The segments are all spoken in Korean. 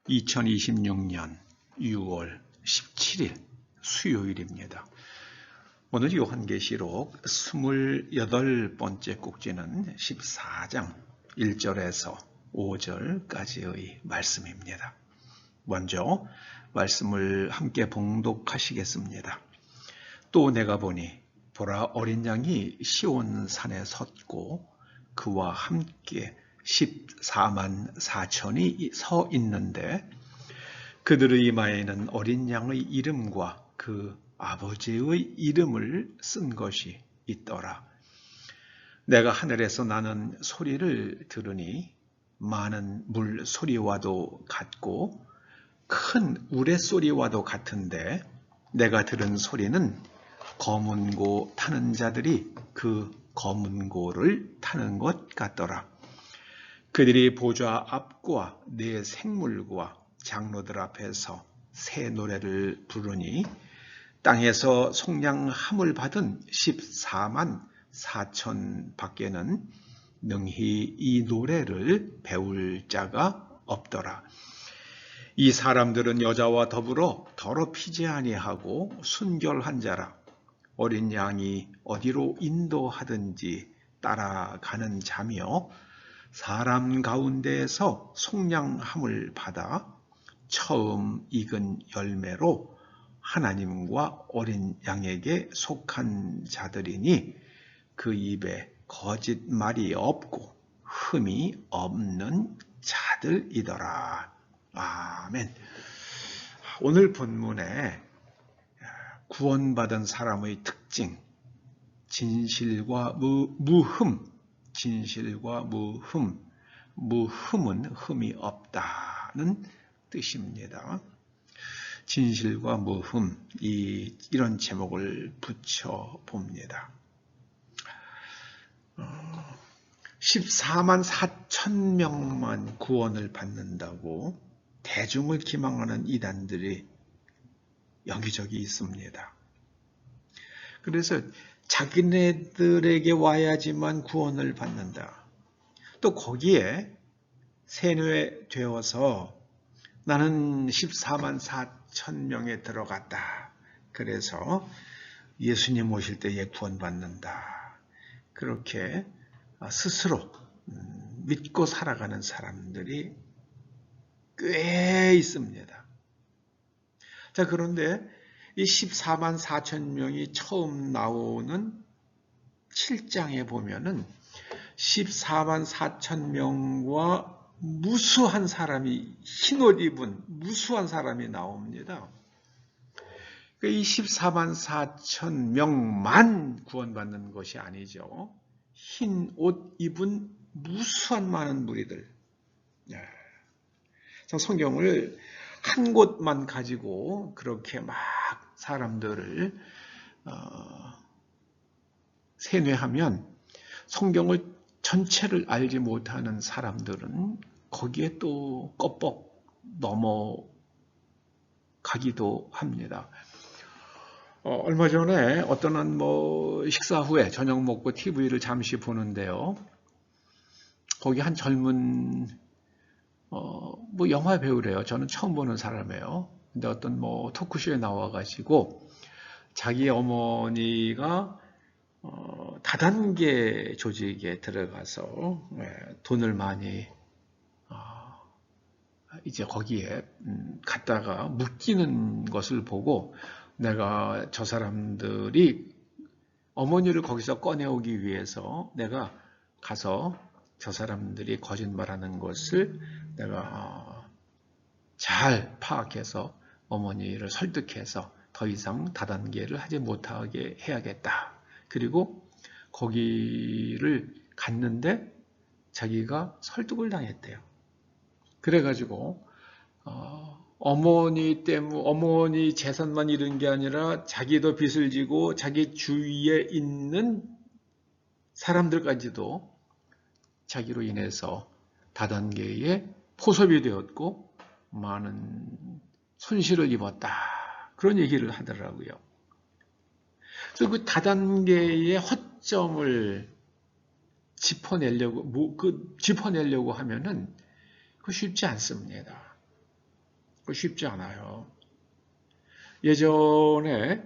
2026년 6월 17일 수요일입니다. 오늘 요한계시록 28번째 꼭지는 14장 1절에서 5절까지의 말씀입니다. 먼저 말씀을 함께 봉독하시겠습니다. 또 내가 보니 보라, 어린 양이 시온 산에 섰고 그와 함께 14만 4천이 서 있는데 그들의 이마에는 어린 양의 이름과 그 아버지의 이름을 쓴 것이 있더라. 내가 하늘에서 나는 소리를 들으니 많은 물 소리와도 같고 큰 우레소리와도 같은데 내가 들은 소리는 검은 고 타는 자들이 그 검은 고를 타는 것 같더라. 그들이 보좌 앞과 네 생물과 장로들 앞에서 새 노래를 부르니 땅에서 속량함을 받은 14만 4천 밖에는 능히 이 노래를 배울 자가 없더라. 이 사람들은 여자와 더불어 더럽히지 아니하고 순결한 자라. 어린 양이 어디로 인도하든지 따라가는 자며 사람 가운데에서 속량함을 받아 처음 익은 열매로 하나님과 어린 양에게 속한 자들이니 그 입에 거짓말이 없고 흠이 없는 자들이더라. 아멘. 오늘 본문에 구원받은 사람의 특징, 진실과 무흠, 진실과 무흠, 무흠은 흠이 없다는 뜻입니다. 진실과 무흠, 이런 제목을 붙여봅니다. 14만 4천 명만 구원을 받는다고 대중을 기망하는 이단들이 여기저기 있습니다. 그래서 자기네들에게 와야지만 구원을 받는다. 또 거기에 세뇌되어서 나는 14만 4천 명에 들어갔다. 그래서 예수님 오실 때에 구원받는다. 그렇게 스스로 믿고 살아가는 사람들이 꽤 있습니다. 자, 그런데 이 14만 4천 명이 처음 나오는 7장에 보면은 14만 4천 명과 무수한 사람이, 흰옷 입은 무수한 사람이 나옵니다. 이 14만 4천 명만 구원받는 것이 아니죠. 흰옷 입은 무수한 많은 무리들. 성경을 한 곳만 가지고 그렇게 막 사람들을 세뇌하면 성경을 전체를 알지 못하는 사람들은 거기에 또 껍벅 넘어가기도 합니다. 얼마 전에 어떤 식사 후에 저녁 먹고 TV를 잠시 보는데요. 거기 한 젊은 영화 배우래요. 저는 처음 보는 사람이에요. 근데 어떤 토크쇼에 나와가지고 자기 어머니가 다단계 조직에 들어가서 돈을 많이 이제 거기에 갔다가 묶이는 것을 보고 내가 저 사람들이 어머니를 거기서 꺼내오기 위해서 내가 가서 저 사람들이 거짓말하는 것을 내가 잘 파악해서 어머니를 설득해서 더 이상 다단계를 하지 못하게 해야겠다. 그리고 거기를 갔는데 자기가 설득을 당했대요. 그래가지고 어머니 재산만 잃은 게 아니라 자기도 빚을 지고 자기 주위에 있는 사람들까지도 자기로 인해서 다단계에 포섭이 되었고 많은 손실을 입었다. 그런 얘기를 하더라고요. 그래서 그 다단계의 허점을 짚어내려고 하면은 그 쉽지 않습니다. 쉽지 않아요. 예전에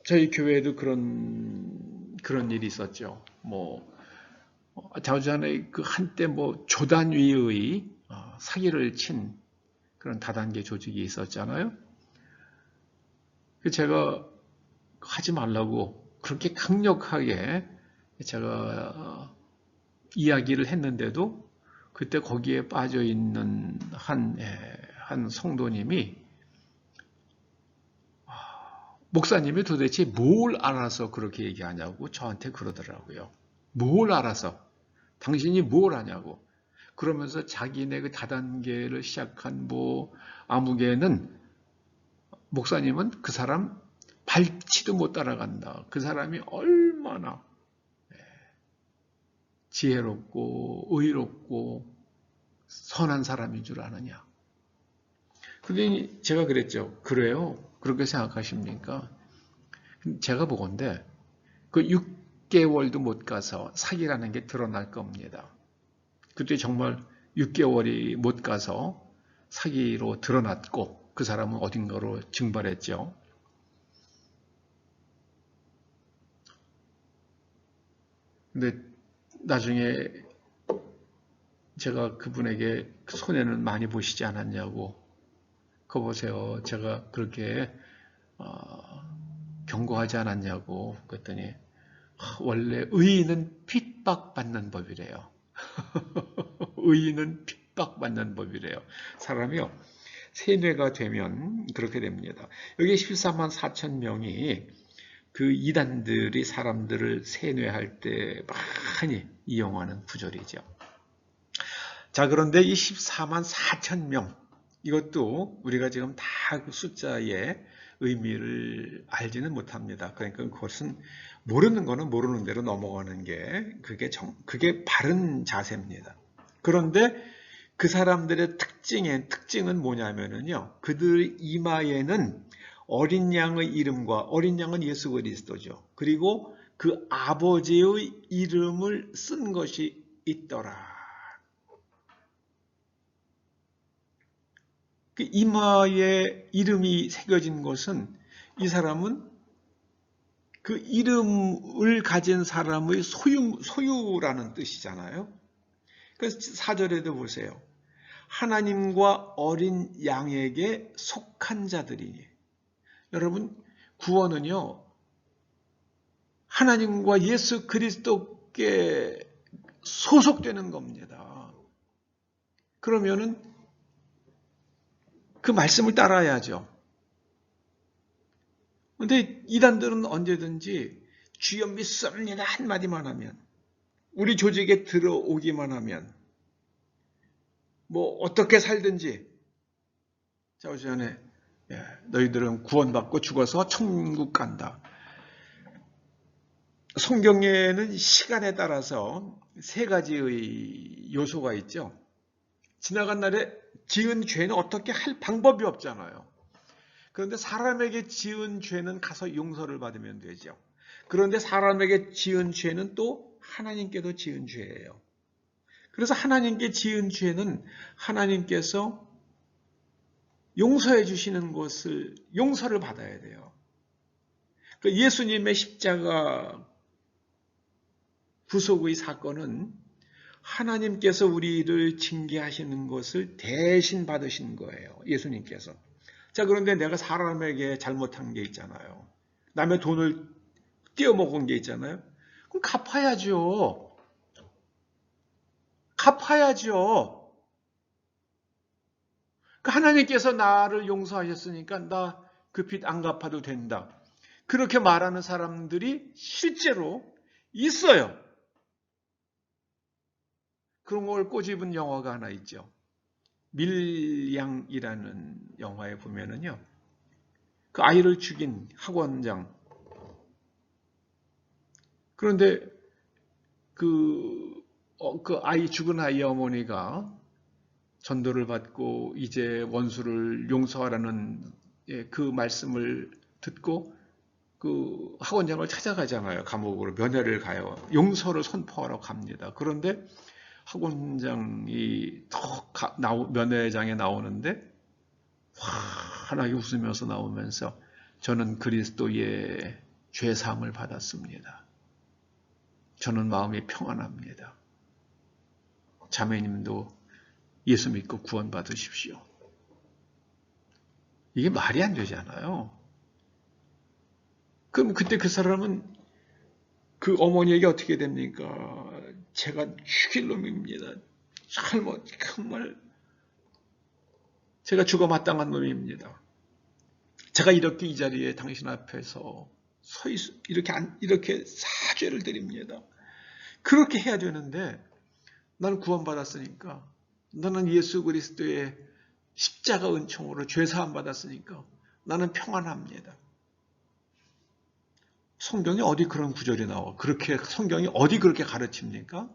저희 교회에도 그런 일이 있었죠. 자주전에 그 한때 조단위의 사기를 친 그런 다단계 조직이 있었잖아요. 제가 하지 말라고 그렇게 강력하게 제가 이야기를 했는데도 그때 거기에 빠져 있는 한 성도님이 목사님이 도대체 뭘 알아서 그렇게 얘기하냐고 저한테 그러더라고요. 뭘 알아서? 당신이 뭘 아냐고. 그러면서 자기네 그 다단계를 시작한 아무개는 목사님은 그 사람 발치도 못 따라간다. 그 사람이 얼마나 지혜롭고 의롭고 선한 사람인 줄 아느냐. 근데 제가 그랬죠. 그래요? 그렇게 생각하십니까? 제가 보건대 그 6개월도 못 가서 사기라는 게 드러날 겁니다. 그때 정말 6개월이 못 가서 사기로 드러났고 그 사람은 어딘가로 증발했죠. 근데 나중에 제가 그분에게 손해는 많이 보시지 않았냐고. 그거 보세요. 제가 그렇게 경고하지 않았냐고. 그랬더니 원래 의인은 핍박받는 법이래요. 의인은 핍박받는 법이래요. 사람이요. 세뇌가 되면 그렇게 됩니다. 여기 14만 4천 명이 그 이단들이 사람들을 세뇌할 때 많이 이용하는 구절이죠. 자, 그런데 이 14만 4천 명, 이것도 우리가 지금 다 그 숫자의 의미를 알지는 못합니다. 그러니까 그것은 모르는 거는 모르는 대로 넘어가는 게 그게 바른 자세입니다. 그런데 그 사람들의 특징은 뭐냐면요. 그들 이마에는 어린 양의 이름과 어린 양은 예수 그리스도죠. 그리고 그 아버지의 이름을 쓴 것이 있더라. 그 이마에 이름이 새겨진 것은 이 사람은 그 이름을 가진 사람의 소유라는 뜻이잖아요. 그래서 4절에도 보세요. 하나님과 어린 양에게 속한 자들이니. 여러분, 구원은요, 하나님과 예수 그리스도께 소속되는 겁니다. 그러면은 그 말씀을 따라야죠. 그런데 이단들은 언제든지 주여 믿습니다 한마디만 하면, 우리 조직에 들어오기만 하면 어떻게 살든지 자, 전에 너희들은 구원받고 죽어서 천국 간다. 성경에는 시간에 따라서 세 가지의 요소가 있죠. 지나간 날에 지은 죄는 어떻게 할 방법이 없잖아요. 그런데 사람에게 지은 죄는 가서 용서를 받으면 되죠. 그런데 사람에게 지은 죄는 또 하나님께도 지은 죄예요. 그래서 하나님께 지은 죄는 하나님께서 용서해 주시는 것을 용서를 받아야 돼요. 예수님의 십자가 구속의 사건은 하나님께서 우리를 징계하시는 것을 대신 받으신 거예요. 예수님께서. 자, 그런데 내가 사람에게 잘못한 게 있잖아요. 남의 돈을 떼어먹은 게 있잖아요. 그럼 갚아야죠. 갚아야죠. 하나님께서 나를 용서하셨으니까 나 그 빚 안 갚아도 된다. 그렇게 말하는 사람들이 실제로 있어요. 그런 걸 꼬집은 영화가 하나 있죠. 밀양이라는 영화에 보면은요. 그 아이를 죽인 학원장. 그런데 그 아이 죽은 아이의 어머니가 전도를 받고 이제 원수를 용서하라는 그 말씀을 듣고 그 학원장을 찾아가잖아요. 감옥으로 면회를 가요. 용서를 선포하러 갑니다. 그런데 학원장이 면회장에 나오는데 환하게 웃으면서 나오면서 저는 그리스도의 죄사함을 받았습니다. 저는 마음이 평안합니다. 자매님도 예수 믿고 구원받으십시오. 이게 말이 안 되잖아요. 그럼 그때 그 사람은 그 어머니에게 어떻게 됩니까? 제가 죽일 놈입니다. 정말 제가 죽어 마땅한 놈입니다. 제가 이렇게 이 자리에 당신 앞에서 이렇게 사죄를 드립니다. 그렇게 해야 되는데 나는 구원받았으니까, 나는 예수 그리스도의 십자가 은총으로 죄사함 받았으니까 나는 평안합니다. 성경에 어디 그런 구절이 나와? 성경이 어디 그렇게 가르칩니까?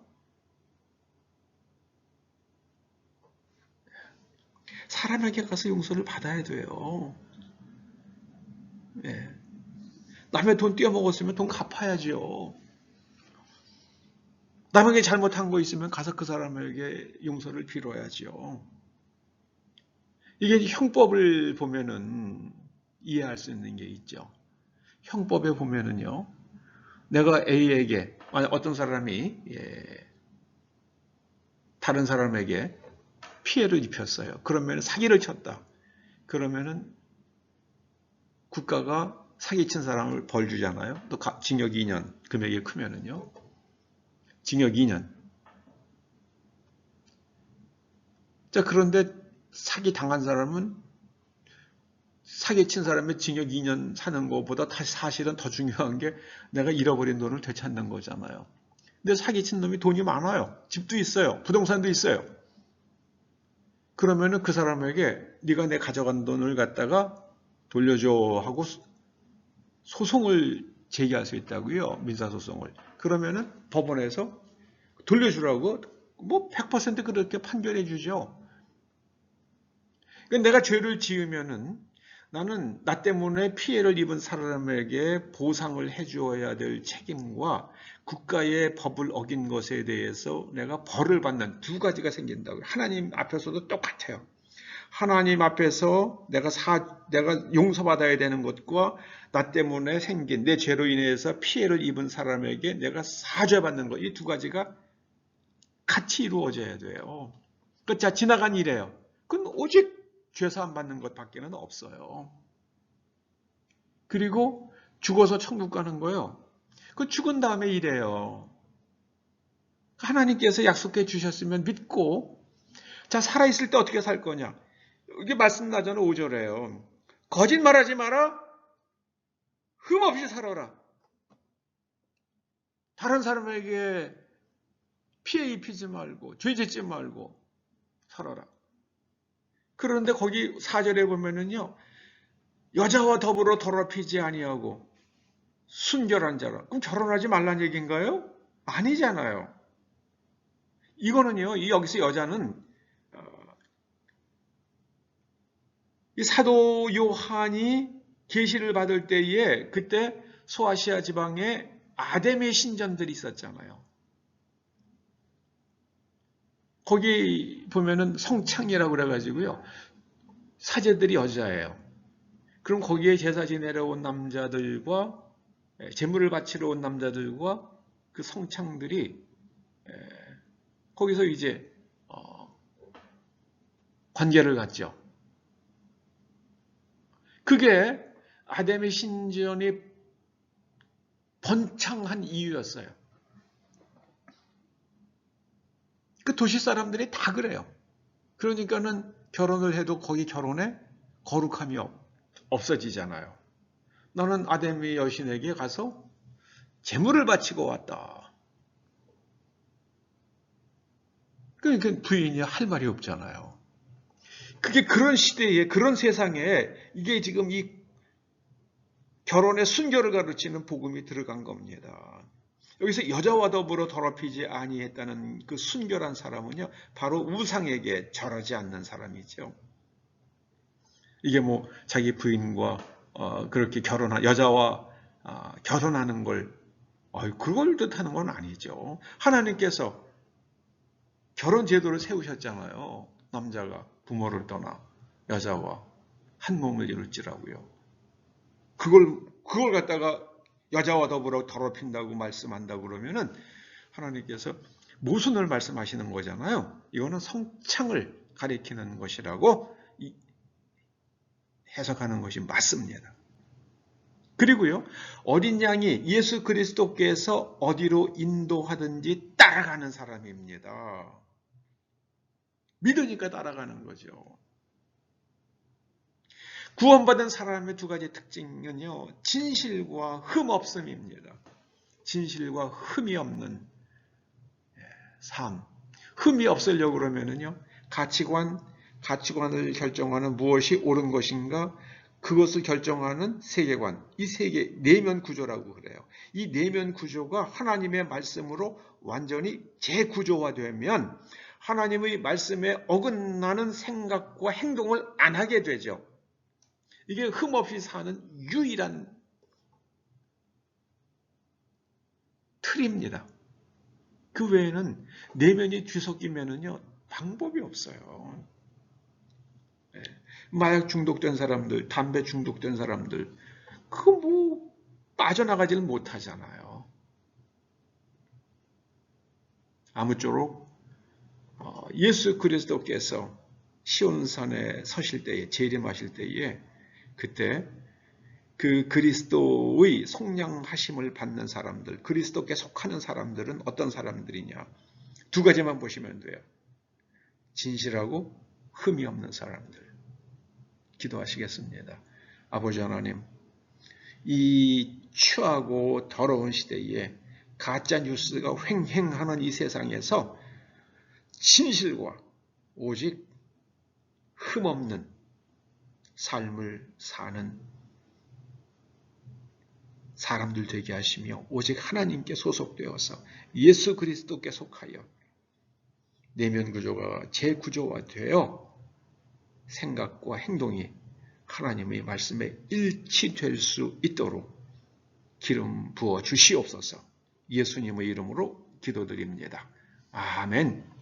사람에게 가서 용서를 받아야 돼요. 네. 남의 돈 떼어먹었으면 돈 갚아야죠. 남에게 잘못한 거 있으면 가서 그 사람에게 용서를 빌어야죠. 이게 형법을 보면은 이해할 수 있는 게 있죠. 형법에 보면은요, 내가 A에게, 만약 어떤 사람이 다른 사람에게 피해를 입혔어요. 그러면 사기를 쳤다. 그러면은 국가가 사기친 사람을 벌 주잖아요. 또 징역 2년, 금액이 크면은요. 징역 2년. 자, 그런데 사기 당한 사람은 사기친 사람의 징역 2년 사는 것보다 사실은 더 중요한 게 내가 잃어버린 돈을 되찾는 거잖아요. 근데 사기친 놈이 돈이 많아요. 집도 있어요. 부동산도 있어요. 그러면은 그 사람에게 네가 내 가져간 돈을 갖다가 돌려줘 하고 소송을 제기할 수 있다고요. 민사소송을. 그러면은 법원에서 돌려주라고 100% 그렇게 판결해 주죠. 그러니까 내가 죄를 지으면은 나는 나 때문에 피해를 입은 사람에게 보상을 해주어야 될 책임과 국가의 법을 어긴 것에 대해서 내가 벌을 받는 두 가지가 생긴다고요. 하나님 앞에서도 똑같아요. 하나님 앞에서 내가 용서받아야 되는 것과 나 때문에 생긴 내 죄로 인해서 피해를 입은 사람에게 내가 사죄받는 것, 이 두 가지가 같이 이루어져야 돼요. 자, 지나간 일이에요. 그건 오직 죄사함 받는 것밖에는 없어요. 그리고 죽어서 천국 가는 거요. 그 죽은 다음에 이래요. 하나님께서 약속해 주셨으면 믿고, 자, 살아있을 때 어떻게 살 거냐? 이게 말씀 나잖아, 5절에요. 거짓말하지 마라. 흠없이 살아라. 다른 사람에게 피해 입히지 말고 죄 짓지 말고 살아라. 그런데 거기 4절에 보면은요. 여자와 더불어 더럽히지 아니하고 순결한 자라. 그럼 결혼하지 말란 얘기인가요? 아니잖아요. 이거는요. 여기서 여자는 이 사도 요한이 계시를 받을 때에 그때 소아시아 지방에 아담의 신전들이 있었잖아요. 거기 보면은 성창이라고 그래가지고요. 사제들이 여자예요. 그럼 거기에 제사 지내러 온 남자들과 제물을 바치러 온 남자들과 그 성창들이 거기서 이제 관계를 갖죠. 그게 아담의 신전이 번창한 이유였어요. 그 도시 사람들이 다 그래요. 그러니까는 결혼을 해도 거기 결혼에 거룩함이 없어지잖아요. 나는 아담의 여신에게 가서 제물을 바치고 왔다. 그러니까 부인이 할 말이 없잖아요. 그게 그런 시대에, 그런 세상에 이게 지금 이 결혼의 순결을 가르치는 복음이 들어간 겁니다. 여기서 여자와 더불어 더럽히지 아니했다는 그 순결한 사람은요, 바로 우상에게 절하지 않는 사람이죠. 이게 자기 부인과 그렇게 여자와 결혼하는 걸 그걸 뜻하는 건 아니죠. 하나님께서 결혼 제도를 세우셨잖아요. 남자가 부모를 떠나 여자와 한 몸을 이룰지라고요. 그걸 갖다가 여자와 더불어 더럽힌다고 말씀한다고 그러면은 하나님께서 모순을 말씀하시는 거잖아요. 이거는 성창을 가리키는 것이라고 해석하는 것이 맞습니다. 그리고요, 어린 양이 예수 그리스도께서 어디로 인도하든지 따라가는 사람입니다. 믿으니까 따라가는 거죠. 구원받은 사람의 두 가지 특징은요, 진실과 흠 없음입니다. 진실과 흠이 없는 삶. 흠이 없으려고 그러면은요, 가치관을 결정하는 무엇이 옳은 것인가, 그것을 결정하는 세계관, 이 세계, 내면 구조라고 그래요. 이 내면 구조가 하나님의 말씀으로 완전히 재구조화되면 하나님의 말씀에 어긋나는 생각과 행동을 안 하게 되죠. 이게 흠없이 사는 유일한 틀입니다. 그 외에는 내면이 뒤섞이면은요, 방법이 없어요. 마약 중독된 사람들, 담배 중독된 사람들, 그거 뭐 빠져나가지를 못하잖아요. 아무쪼록 예수 그리스도께서 시온산에 서실 때에, 재림하실 때에, 그때 그 그리스도의 속량하심을 받는 사람들, 그리스도께 속하는 사람들은 어떤 사람들이냐? 두 가지만 보시면 돼요. 진실하고 흠이 없는 사람들. 기도하시겠습니다. 아버지 하나님, 이 추하고 더러운 시대에 가짜 뉴스가 횡행하는 이 세상에서 진실과 오직 흠없는 삶을 사는 사람들 되게 하시며 오직 하나님께 소속되어서 예수 그리스도께 속하여 내면 구조가 재구조화되어 생각과 행동이 하나님의 말씀에 일치될 수 있도록 기름 부어 주시옵소서. 예수님의 이름으로 기도드립니다. 아멘.